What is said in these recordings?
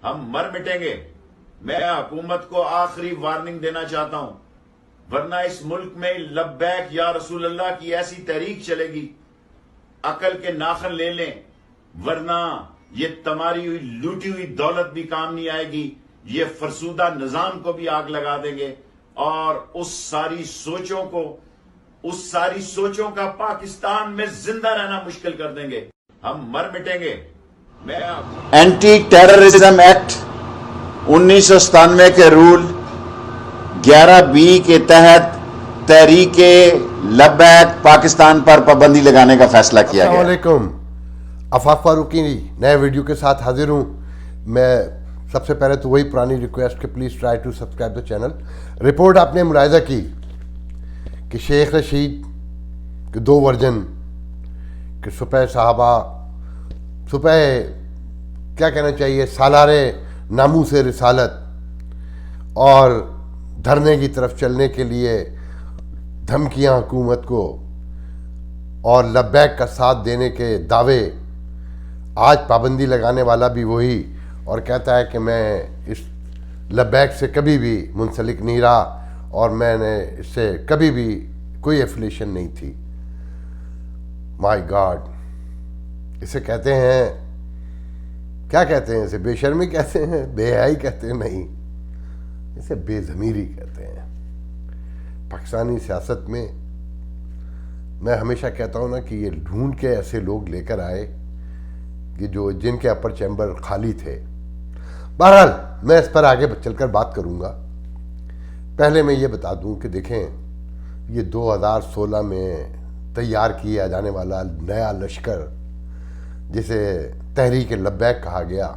ہم مر مٹیں گے. میں حکومت کو آخری وارننگ دینا چاہتا ہوں، ورنہ اس ملک میں لبیک یا رسول اللہ کی ایسی تحریک چلے گی، عقل کے ناخن لے لیں، ورنہ یہ تمہاری ہوئی لوٹی ہوئی دولت بھی کام نہیں آئے گی، یہ فرسودہ نظام کو بھی آگ لگا دیں گے، اور اس ساری سوچوں کا پاکستان میں زندہ رہنا مشکل کر دیں گے. ہم مر مٹیں گے. اینٹی ٹیررزم ایکٹ 1997 کے رول 11B کے تحت تحریک لبیک پاکستان پر پابندی لگانے کا فیصلہ کیا گیا. السلام علیکم. آفاق فاروقی نئے ویڈیو کے ساتھ حاضر ہوں. میں سب سے پہلے تو وہی پرانی ریکویسٹ کہ please try to subscribe the channel. Report آپ نے ملاحظہ کی کہ شیخ رشید کے 2 ورژن کہ سپہ صحابہ، سپہ کیا کہنا چاہیے، سالار ناموس رسالت اور دھرنے کی طرف چلنے کے لیے دھمکیاں حکومت کو اور لبیک کا ساتھ دینے کے دعوے. آج پابندی لگانے والا بھی وہی اور کہتا ہے کہ میں اس لبیک سے کبھی بھی منسلک نہیں رہا اور میں نے اس سے کبھی بھی کوئی ایفیلیشن نہیں تھی. مائی گاڈ. اسے کہتے ہیں، کیا کہتے ہیں اسے؟ بے شرمی کہتے ہیں؟ بے حیائی کہتے ہیں؟ نہیں، اسے بے ضمیری کہتے ہیں. پاکستانی سیاست میں میں ہمیشہ کہتا ہوں نا کہ یہ ڈھونڈ کے ایسے لوگ لے کر آئے کہ جن کے اپر چیمبر خالی تھے. بہرحال میں اس پر آگے چل کر بات کروں گا. پہلے میں یہ بتا دوں کہ دیکھیں، یہ 2016 میں تیار کیا جانے والا نیا لشکر جسے تحریک لبیک کہا گیا،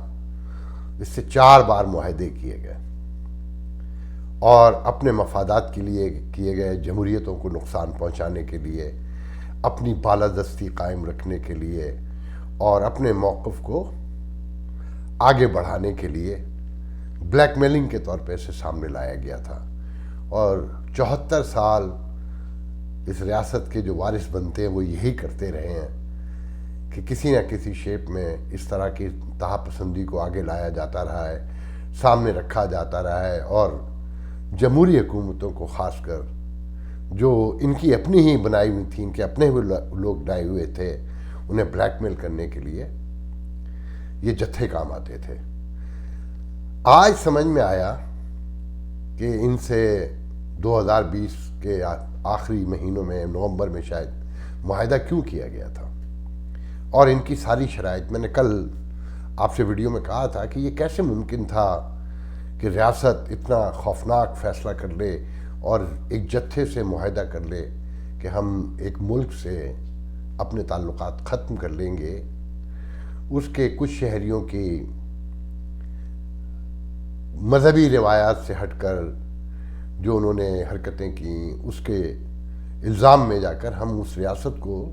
اس سے 4 بار معاہدے کیے گئے اور اپنے مفادات کے لیے کیے گئے، جمہوریتوں کو نقصان پہنچانے کے لیے، اپنی بالادستی قائم رکھنے کے لیے اور اپنے موقف کو آگے بڑھانے کے لیے بلیک میلنگ کے طور پہ اسے سامنے لایا گیا تھا. اور 74 سال اس ریاست کے جو وارث بنتے ہیں وہ یہی کرتے رہے ہیں کہ کسی نہ کسی شیپ میں اس طرح کی انتہا پسندی کو آگے لایا جاتا رہا ہے، سامنے رکھا جاتا رہا ہے، اور جمہوری حکومتوں کو خاص کر جو ان کی اپنی ہی بنائی ہوئی تھی، ان کے اپنے ہوئے لوگ بنائے ہوئے تھے، انہیں بلیک میل کرنے کے لیے یہ جتھے کام آتے تھے. آج سمجھ میں آیا کہ ان سے 2020 کے آخری مہینوں میں، نومبر میں شاید، معاہدہ کیوں کیا گیا تھا اور ان کی ساری شرائط. میں نے کل آپ سے ویڈیو میں کہا تھا کہ یہ کیسے ممکن تھا کہ ریاست اتنا خوفناک فیصلہ کر لے اور ایک جتھے سے معاہدہ کر لے کہ ہم ایک ملک سے اپنے تعلقات ختم کر لیں گے. اس کے کچھ شہریوں کی مذہبی روایات سے ہٹ کر جو انہوں نے حرکتیں کیں، اس کے الزام میں جا کر ہم اس ریاست کو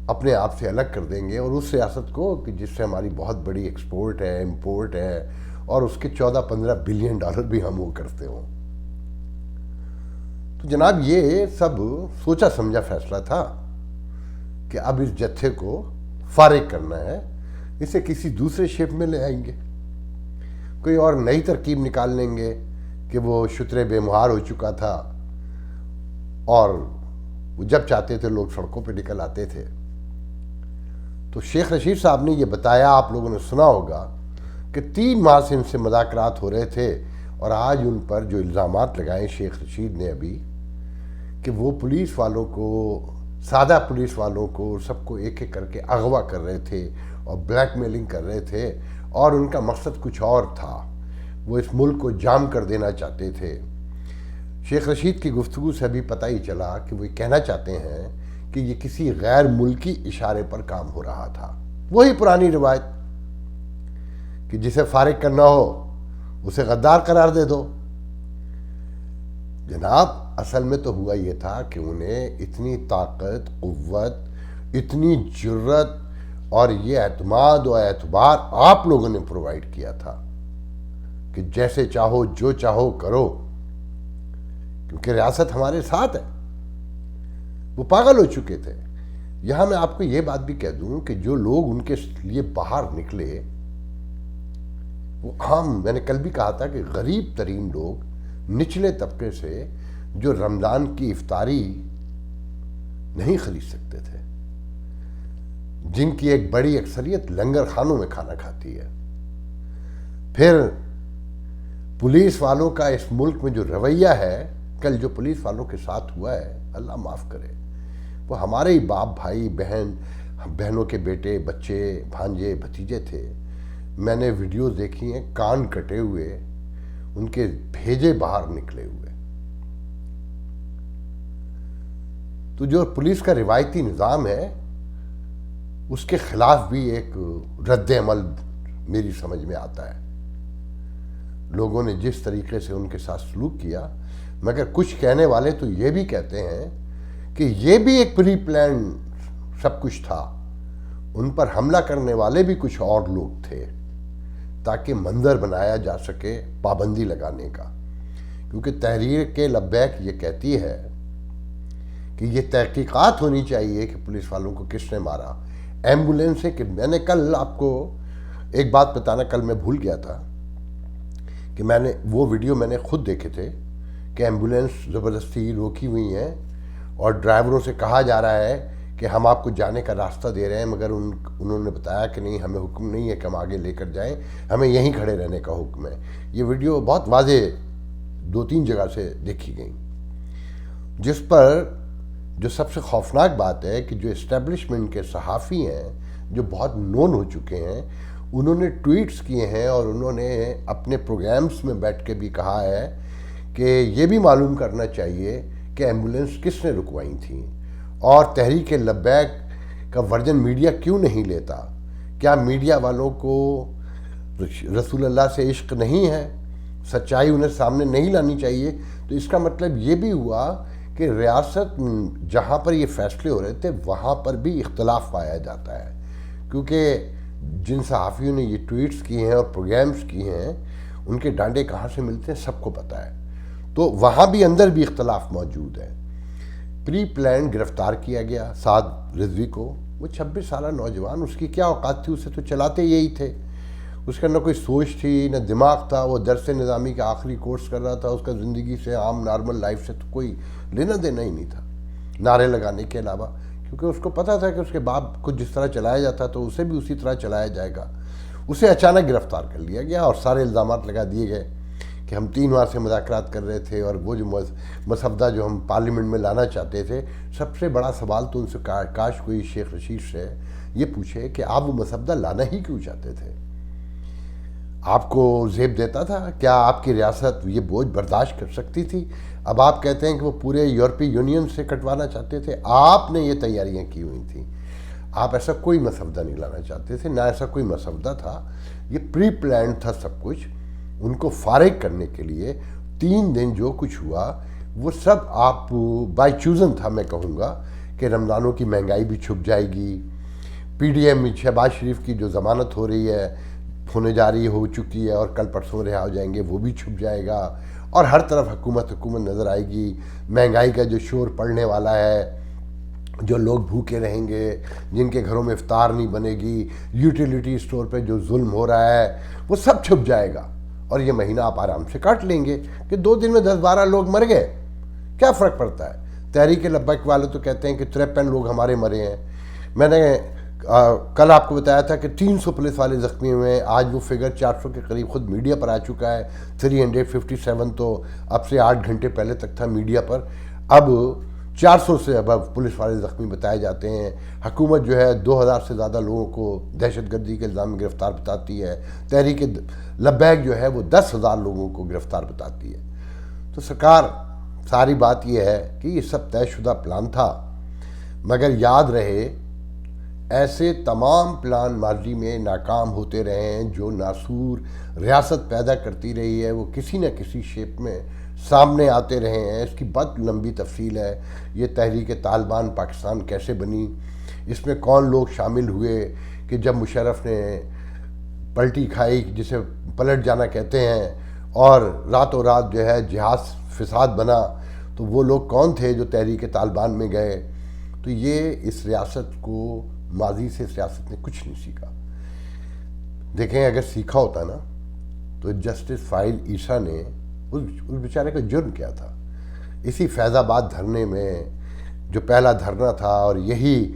اپنے آپ سے الگ کر دیں گے، اور اس ریاست کو کہ جس سے ہماری بہت بڑی ایکسپورٹ ہے، امپورٹ ہے، اور اس کے 14-15 بلین ڈالر بھی ہم وہ کرتے ہوں. تو جناب یہ سب سوچا سمجھا فیصلہ تھا کہ اب اس جتھے کو فارغ کرنا ہے، اسے کسی دوسرے شیپ میں لے آئیں گے، کوئی اور نئی ترکیب نکال لیں گے کہ وہ شترے بے مہار ہو چکا تھا اور وہ جب چاہتے تھے لوگ سڑکوں پہ نکل آتے تھے. تو شیخ رشید صاحب نے یہ بتایا، آپ لوگوں نے سنا ہوگا کہ 3 ماہ سے ان سے مذاکرات ہو رہے تھے، اور آج ان پر جو الزامات لگائے شیخ رشید نے ابھی کہ وہ پولیس والوں کو، سادہ پولیس والوں کو، سب کو ایک ایک کر کے اغوا کر رہے تھے اور بلیک میلنگ کر رہے تھے، اور ان کا مقصد کچھ اور تھا، وہ اس ملک کو جام کر دینا چاہتے تھے. شیخ رشید کی گفتگو سے ابھی پتہ ہی چلا کہ وہ یہ کہنا چاہتے ہیں کہ یہ کسی غیر ملکی اشارے پر کام ہو رہا تھا. وہی پرانی روایت کہ جسے فارغ کرنا ہو اسے غدار قرار دے دو. جناب اصل میں تو ہوا یہ تھا کہ انہیں اتنی طاقت، قوت، اتنی جرت اور یہ اعتماد و اعتبار آپ لوگوں نے پرووائڈ کیا تھا کہ جیسے چاہو جو چاہو کرو، کیونکہ ریاست ہمارے ساتھ ہے. وہ پاگل ہو چکے تھے. یہاں میں آپ کو یہ بات بھی کہہ دوں کہ جو لوگ ان کے لیے باہر نکلے وہ عام، میں نے کل بھی کہا تھا کہ غریب ترین لوگ نچلے طبقے سے جو رمضان کی افطاری نہیں خرید سکتے تھے، جن کی ایک بڑی اکثریت لنگر خانوں میں کھانا کھاتی ہے. پھر پولیس والوں کا اس ملک میں جو رویہ ہے، کل جو پولیس والوں کے ساتھ ہوا ہے، اللہ معاف کرے، وہ ہمارے ہی باپ بھائی بہنوں کے بیٹے بچے بھانجے بھتیجے تھے. میں نے ویڈیوز دیکھی ہیں، کان کٹے ہوئے، ان کے بھیجے باہر نکلے ہوئے. تو جو پولیس کا روایتی نظام ہے اس کے خلاف بھی ایک رد عمل میری سمجھ میں آتا ہے. لوگوں نے جس طریقے سے ان کے ساتھ سلوک کیا، مگر کچھ کہنے والے تو یہ بھی کہتے ہیں کہ یہ بھی ایک پری پلان سب کچھ تھا، ان پر حملہ کرنے والے بھی کچھ اور لوگ تھے تاکہ منظر بنایا جا سکے پابندی لگانے کا. کیونکہ تحریک لبیک یہ کہتی ہے کہ یہ تحقیقات ہونی چاہیے کہ پولیس والوں کو کس نے مارا. ایمبولینسیں کہ میں نے کل آپ کو ایک بات بتانا، کل میں بھول گیا تھا کہ میں نے وہ ویڈیو میں نے خود دیکھے تھے کہ ایمبولینس زبردستی روکی ہوئی ہیں اور ڈرائیوروں سے کہا جا رہا ہے کہ ہم آپ کو جانے کا راستہ دے رہے ہیں، مگر انہوں نے بتایا کہ نہیں، ہمیں حکم نہیں ہے کہ ہم آگے لے کر جائیں، ہمیں یہیں کھڑے رہنے کا حکم ہے. یہ ویڈیو بہت واضح 2-3 جگہ سے دیکھی گئی، جس پر جو سب سے خوفناک بات ہے کہ جو اسٹیبلشمنٹ کے صحافی ہیں جو بہت نون ہو چکے ہیں، انہوں نے ٹویٹس کیے ہیں اور انہوں نے اپنے پروگرامز میں بیٹھ کے بھی کہا ہے کہ یہ بھی معلوم کرنا چاہیے کہ ایمبولینس کس نے رکوائی تھیں، اور تحریک لبیک کا ورژن میڈیا کیوں نہیں لیتا. کیا میڈیا والوں کو رسول اللہ سے عشق نہیں ہے؟ سچائی انہیں سامنے نہیں لانی چاہیے؟ تو اس کا مطلب یہ بھی ہوا کہ ریاست جہاں پر یہ فیصلے ہو رہے تھے وہاں پر بھی اختلاف پایا جاتا ہے. کیونکہ جن صحافیوں نے یہ ٹویٹس کیے ہیں اور پروگرامز کیے ہیں، ان کے ڈانڈے کہاں سے ملتے ہیں سب کو پتہ ہے. تو وہاں بھی اندر بھی اختلاف موجود ہے. پری پلان گرفتار کیا گیا سعد رضوی کو. وہ 26 سالہ نوجوان، اس کی کیا اوقات تھی؟ اسے تو چلاتے یہی تھے، اس کا نہ کوئی سوچ تھی نہ دماغ تھا. وہ درس نظامی کا آخری کورس کر رہا تھا، اس کا زندگی سے عام نارمل لائف سے تو کوئی لینا دینا ہی نہیں تھا نعرے لگانے کے علاوہ. کیونکہ اس کو پتہ تھا کہ اس کے باپ کو جس طرح چلایا جاتا تو اسے بھی اسی طرح چلایا جائے گا. اسے اچانک گرفتار کر لیا گیا اور سارے الزامات لگا دیے گئے کہ ہم 3 ماہ سے مذاکرات کر رہے تھے، اور وہ جو مسودہ جو ہم پارلیمنٹ میں لانا چاہتے تھے. سب سے بڑا سوال تو ان سے کاش کوئی شیخ رشید سے یہ پوچھے کہ آپ وہ مسودہ لانا ہی کیوں چاہتے تھے؟ آپ کو زیب دیتا تھا؟ کیا آپ کی ریاست یہ بوجھ برداشت کر سکتی تھی؟ اب آپ کہتے ہیں کہ وہ پورے یورپی یونین سے کٹوانا چاہتے تھے. آپ نے یہ تیاریاں کی ہوئی تھیں. آپ ایسا کوئی مسودہ نہیں لانا چاہتے تھے، نہ ایسا کوئی مسودہ تھا. یہ پری پلان تھا سب کچھ. ان کو فارغ کرنے کے لیے 3 دن جو کچھ ہوا وہ سب آپ بائی چوزن تھا. میں کہوں گا کہ رمضانوں کی مہنگائی بھی چھپ جائے گی، پی ڈی ایم شہباز شریف کی جو ضمانت ہو رہی ہے، ہونے جا رہی ہو چکی ہے اور کل پرسوں رہا ہو جائیں گے، وہ بھی چھپ جائے گا، اور ہر طرف حکومت نظر آئے گی. مہنگائی کا جو شور پڑنے والا ہے، جو لوگ بھوکے رہیں گے، جن کے گھروں میں افطار نہیں بنے گی، یوٹیلیٹی اسٹور پہ جو ظلم ہو رہا ہے، وہ سب چھپ جائے گا. اور یہ مہینہ آپ آرام سے کاٹ لیں گے کہ 2 دن میں 10-12 لوگ مر گئے، کیا فرق پڑتا ہے؟ تحریک لبیک والے تو کہتے ہیں کہ 53 لوگ ہمارے مرے ہیں. میں نے کل آپ کو بتایا تھا کہ 300 پولیس والے زخمی ہوئے ہیں. آج وہ فگر 400 کے قریب خود میڈیا پر آ چکا ہے. 357 تو اب سے 8 گھنٹے پہلے تک تھا میڈیا پر. اب 400 سے اب پولیس والے زخمی بتائے جاتے ہیں. حکومت جو ہے 2000 سے زیادہ لوگوں کو دہشت گردی کے الزام میں گرفتار بتاتی ہے. تحریک لبیک جو ہے وہ 10,000 لوگوں کو گرفتار بتاتی ہے. تو سرکار، ساری بات یہ ہے کہ یہ سب طے شدہ پلان تھا. مگر یاد رہے، ایسے تمام پلان ماضی میں ناکام ہوتے رہے ہیں. جو ناسور ریاست پیدا کرتی رہی ہے وہ کسی نہ کسی شیپ میں سامنے آتے رہے ہیں. اس کی بہت لمبی تفصیل ہے. یہ تحریک طالبان پاکستان کیسے بنی، اس میں کون لوگ شامل ہوئے کہ جب مشرف نے پلٹی کھائی، جسے پلٹ جانا کہتے ہیں، اور راتوں رات جو ہے جہاز فساد بنا، تو وہ لوگ کون تھے جو تحریک طالبان میں گئے. تو یہ اس ریاست کو، ماضی سے اس ریاست نے کچھ نہیں سیکھا. دیکھیں، اگر سیکھا ہوتا نا تو جسٹس فائز عیسیٰ نے اس بیچارے کا جرم کیا تھا؟ اسی فیض آباد دھرنے میں جو پہلا دھرنا تھا، اور یہی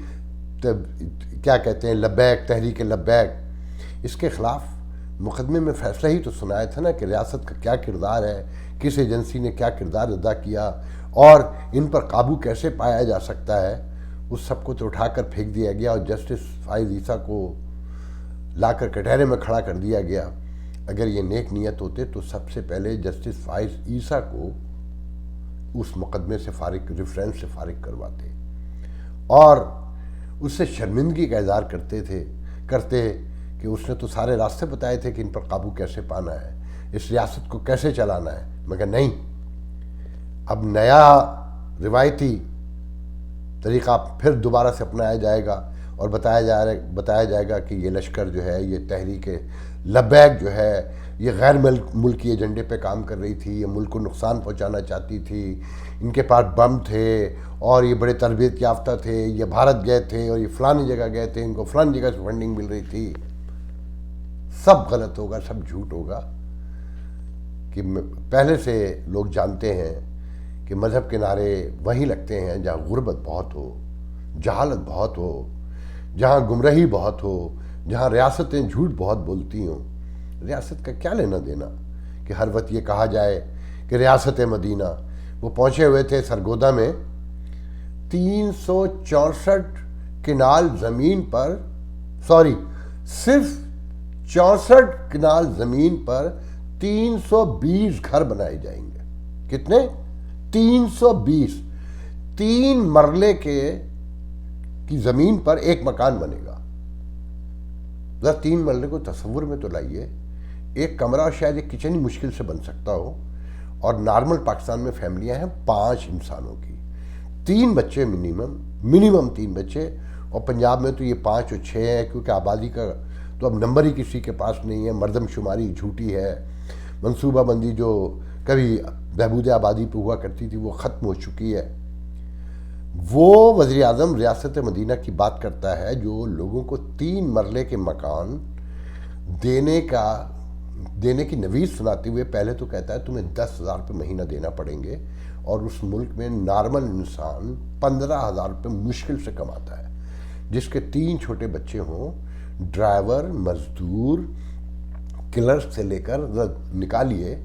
کیا کہتے ہیں لبیک، تحریک لبیک، اس کے خلاف مقدمے میں فیصلہ ہی تو سنایا تھا نا کہ ریاست کا کیا کردار ہے، کس ایجنسی نے کیا کردار ادا کیا اور ان پر قابو کیسے پایا جا سکتا ہے۔ اس سب کو تو اٹھا کر پھینک دیا گیا اور جسٹس فائز عیسیٰ کو لا کر کٹہرے میں کھڑا کر دیا گیا۔ اگر یہ نیک نیت ہوتے تو سب سے پہلے جسٹس فائز عیسیٰ کو اس مقدمے سے فارغ، ریفرنس سے فارغ کرواتے اور اس سے شرمندگی کا اظہار کرتے کہ اس نے تو سارے راستے بتائے تھے کہ ان پر قابو کیسے پانا ہے، اس ریاست کو کیسے چلانا ہے، مگر نہیں، اب نیا روایتی طریقہ پھر دوبارہ سے اپنایا جائے گا اور بتایا جائے گا کہ یہ لشکر جو ہے، یہ تحریک لبیک جو ہے، یہ غیر ملکی ایجنڈے پہ کام کر رہی تھی، یہ ملک کو نقصان پہنچانا چاہتی تھی، ان کے پاس بم تھے اور یہ بڑے تربیت یافتہ تھے، یہ بھارت گئے تھے اور یہ فلانی جگہ گئے تھے، ان کو فلانی جگہ سے فنڈنگ مل رہی تھی۔ سب غلط ہوگا، سب جھوٹ ہوگا، کہ پہلے سے لوگ جانتے ہیں کہ مذہب کے نعرے وہیں لگتے ہیں جہاں غربت بہت ہو، جہالت بہت ہو، جہاں گمراہی بہت ہو، جہاں ریاستیں جھوٹ بہت بولتی ہوں۔ ریاست کا کیا لینا دینا کہ ہر وقت یہ کہا جائے کہ ریاست مدینہ۔ وہ پہنچے ہوئے تھے سرگودا میں 364 کنال زمین پر، صرف 64 کنال زمین پر 320 گھر بنائے جائیں گے۔ کتنے؟ 320۔ 3 مرلے کی زمین پر ایک مکان بنے گا۔ ذرا 3 مرلے کو تصور میں تو لائیے، ایک کمرہ شاید ایک کچن ہی مشکل سے بن سکتا ہو، اور نارمل پاکستان میں فیملیاں ہیں 5 انسانوں کی، 3 بچے منیمم 3 بچے، اور پنجاب میں تو یہ 5 اور 6 ہیں، کیونکہ آبادی کا تو اب نمبر ہی کسی کے پاس نہیں ہے، مردم شماری جھوٹی ہے، منصوبہ بندی جو کبھی بہبود آبادی پہ ہوا کرتی تھی وہ ختم ہو چکی ہے۔ وہ وزیر اعظم ریاست مدینہ کی بات کرتا ہے جو لوگوں کو 3 مرلے کے مکان دینے کی نوید سناتے ہوئے پہلے تو کہتا ہے تمہیں 10,000 روپے مہینہ دینا پڑیں گے، اور اس ملک میں نارمل انسان 15,000 روپے مشکل سے کماتا ہے، جس کے 3 چھوٹے بچے ہوں، ڈرائیور، مزدور، کلرک سے لے کر نکالیے،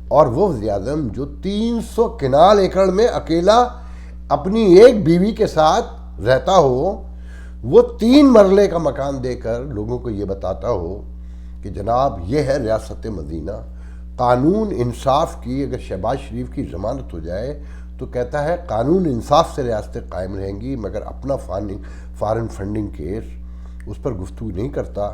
اور وہ وزیر اعظم جو 300 کنال ایکڑ میں اکیلا اپنی ایک بیوی کے ساتھ رہتا ہو، وہ 3 مرلے کا مکان دے کر لوگوں کو یہ بتاتا ہو کہ جناب یہ ہے ریاست مدینہ۔ قانون انصاف کی اگر شہباز شریف کی ضمانت ہو جائے تو کہتا ہے قانون انصاف سے ریاستیں قائم رہیں گی، مگر اپنا فارن فنڈنگ کیس اس پر گفتگو نہیں کرتا،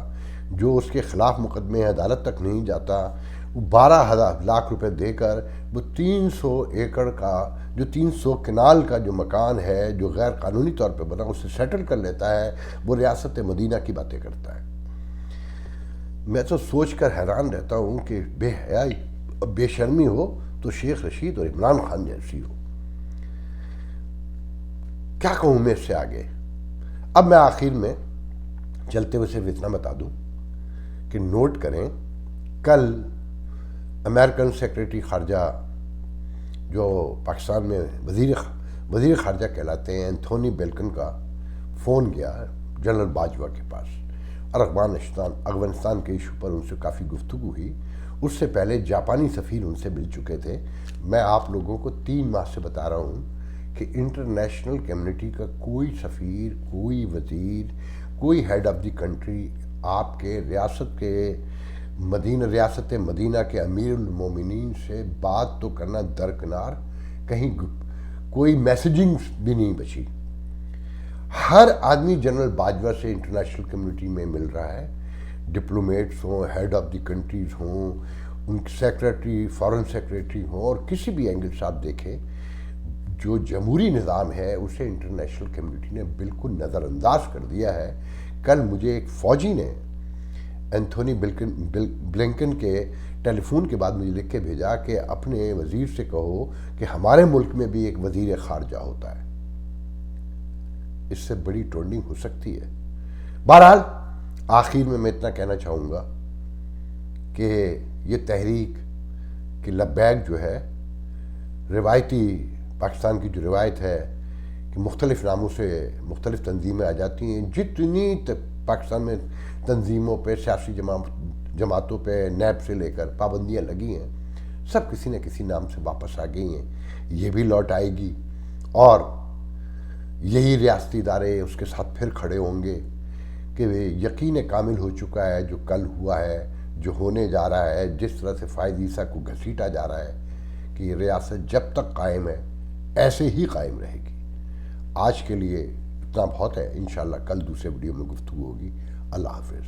جو اس کے خلاف مقدمے عدالت تک نہیں جاتا، وہ 12,000 لاکھ روپے دے کر وہ 300 ایکڑ کا جو 300 کنال کا جو مکان ہے جو غیر قانونی طور پہ بنا اسے سیٹل کر لیتا ہے، وہ ریاست مدینہ کی باتیں کرتا ہے۔ میں تو سوچ کر حیران رہتا ہوں کہ بے حیائی اور بے شرمی ہو تو شیخ رشید اور عمران خان جیسی ہو۔ کیا کہوں میں اس سے آگے؟ اب میں آخر میں چلتے ہوئے صرف اتنا بتا دوں کہ نوٹ کریں، کل امریکن سیکریٹری خارجہ جو پاکستان میں وزیر خارجہ کہلاتے ہیں، اینتھونی بلنکن کا فون گیا جنرل باجوہ کے پاس، اور افغانستان کے ایشو پر ان سے کافی گفتگو ہوئی۔ اس سے پہلے جاپانی سفیر ان سے مل چکے تھے۔ میں آپ لوگوں کو 3 ماہ سے بتا رہا ہوں کہ انٹرنیشنل کمیونٹی کا کوئی سفیر، کوئی وزیر، کوئی ہیڈ آف دی کنٹری آپ کے ریاست مدینہ کے امیر المومنین سے بات تو کرنا درکنار، کہیں کوئی میسیجنگ بھی نہیں بچی۔ ہر آدمی جنرل باجوہ سے انٹرنیشنل کمیونٹی میں مل رہا ہے، ڈپلومیٹس ہوں، ہیڈ آف دی کنٹریز ہوں، ان کے سیکریٹری، فارن سیکریٹری ہوں، اور کسی بھی اینگل سے آپ دیکھیں، جو جمہوری نظام ہے اسے انٹرنیشنل کمیونٹی نے بالکل نظر انداز کر دیا ہے۔ کل مجھے ایک فوجی نے اینتھونی بلنکن کے ٹیلی فون کے بعد مجھے لکھ کے بھیجا کہ اپنے وزیر سے کہو کہ ہمارے ملک میں بھی ایک وزیر خارجہ ہوتا ہے۔ اس سے بڑی ٹرینڈنگ ہو سکتی ہے۔ بہرحال آخر میں اتنا کہنا چاہوں گا کہ یہ تحریک کہ لبیک جو ہے روایتی پاکستان کی جو روایت ہے کہ مختلف ناموں سے مختلف تنظیمیں آ جاتی ہیں. جتنی پاکستان میں تنظیموں پہ سیاسی جماعتوں پہ نیب سے لے کر پابندیاں لگی ہیں سب کسی نہ کسی نام سے واپس آ گئی ہیں. یہ بھی لوٹ آئے گی اور یہی ریاستی ادارے اس کے ساتھ پھر کھڑے ہوں گے کہ یقین کامل ہو چکا ہے جو کل ہوا ہے جو ہونے جا رہا ہے جس طرح سے فائد عیسیٰ کو گھسیٹا جا رہا ہے کہ یہ ریاست جب تک قائم ہے ایسے ہی قائم رہے گی. آج کے لیے اتنا بہت ہے. انشاءاللہ کل دوسرے ویڈیو میں گفتگو ہوگی. اللہ حافظ.